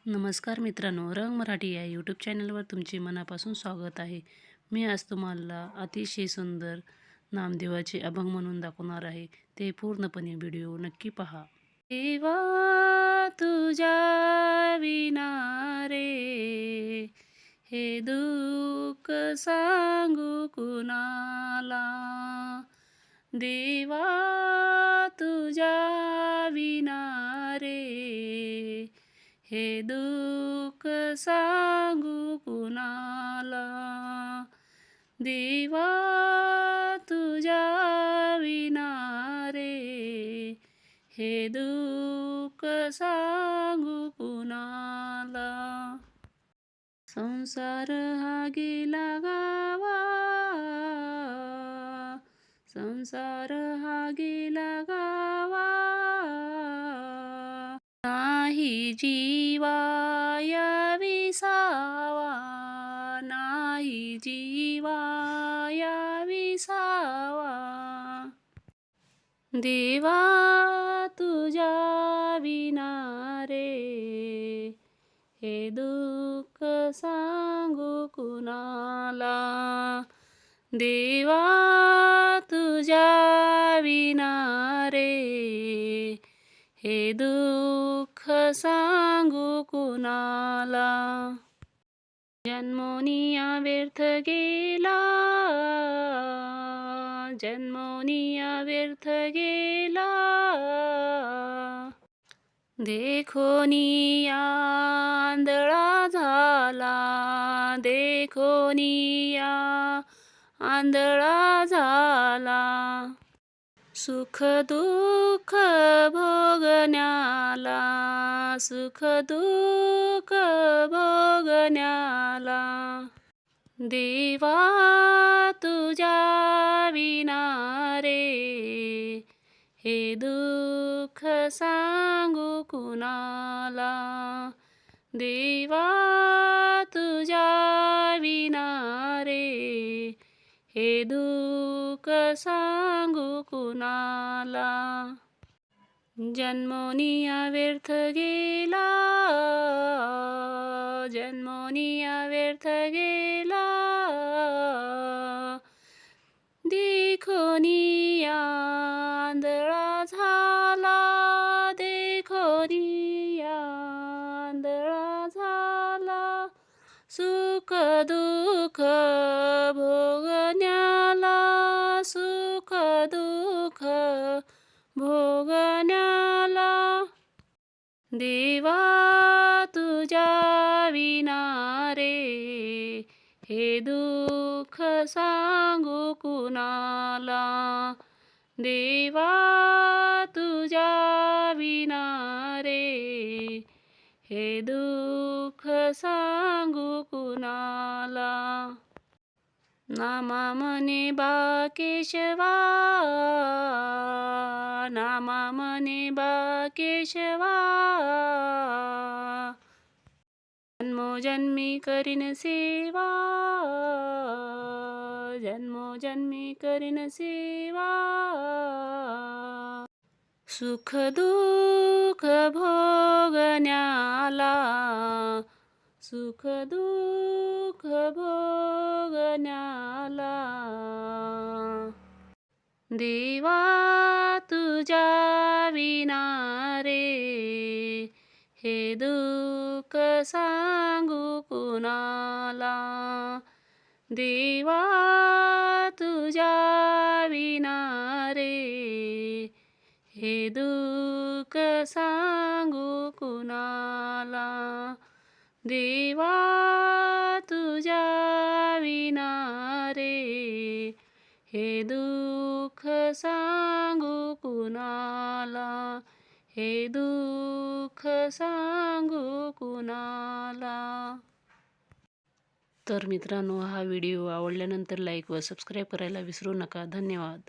नमस्कार मित्रांनो, रंग मराठी या यूट्यूब चॅनलवर तुमचे मनापासून स्वागत आहे. मी आज तुम्हाला अतिशय सुंदर नामदेवाचे अभंग म्हणून दाखवणार आहे. ते पूर्णपणे व्हिडिओ नक्की पहा. देवा तुझ्या विना रे, हे दुःख सांगू कुणाला. देवा तुझ्या विना रे, हे दुःख सांगू कुणाला. देवा तुझ्या विना रे, हे दुःख सांगू कुणाला. संसार हा गेला गावा, संसार हा गेला गावा. नाही जीवाया विसावा, नाही जीवाया विसावा. देवा तुझ्या विना रे, हे दुःख सांगू कुणाला. देवा तुझ्या विना रे, हे दुःख सांगू कुणाला. जन्मोनिया व्यर्थ गेला, जन्मोनिया व्यर्थ गेला. देखोनिया आंधळा झाला, देखोनिया आंधळा झाला. सुख दुःख भोगण्याला, सुख दुःख भोगण्याला. देवा तुझ्या विना रे, हे दुःख सांगू कुणाला. देवा तुझ्या विना रे, हे दुःख सांगू कुणाला. जन्मोनिया व्यर्थ गेला, जन्मोनिया व्यर्थ गेला. देखोनिया आंधळा झाला, देखोनिया आंधळा झाला. सुख दुःख भोगण्याला, सुख दुःख भोगण्याला. देवा तुझ्या विना रे, हे दुःख सांगू कुणाला. देवा तुझ्या विना रे, हे दुःख सांगू कुणाला. नामा म्हणे बा केशवा, नामा म्हणे बा केशवा. जन्मोजन्मी करीन सेवा, जन्मोजन्मी करीन सेवा. सुख दुःख भोगण्याला, सुख दुःख भोगण्याला. देवा तुझ्या विना रे, हे दुःख सांगू कुणाला. देवा तुझ्या विना रे, हे दुःख सांगू कुणाला. देवा तुझ्या विना रे, हे दुःख सांगू कुणाला, हे दुःख सांगू कुणाला. तर मित्रांनो, हा व्हिडिओ आवडल्यानंतर लाईक व सबस्क्राईब करायला विसरू नका. धन्यवाद.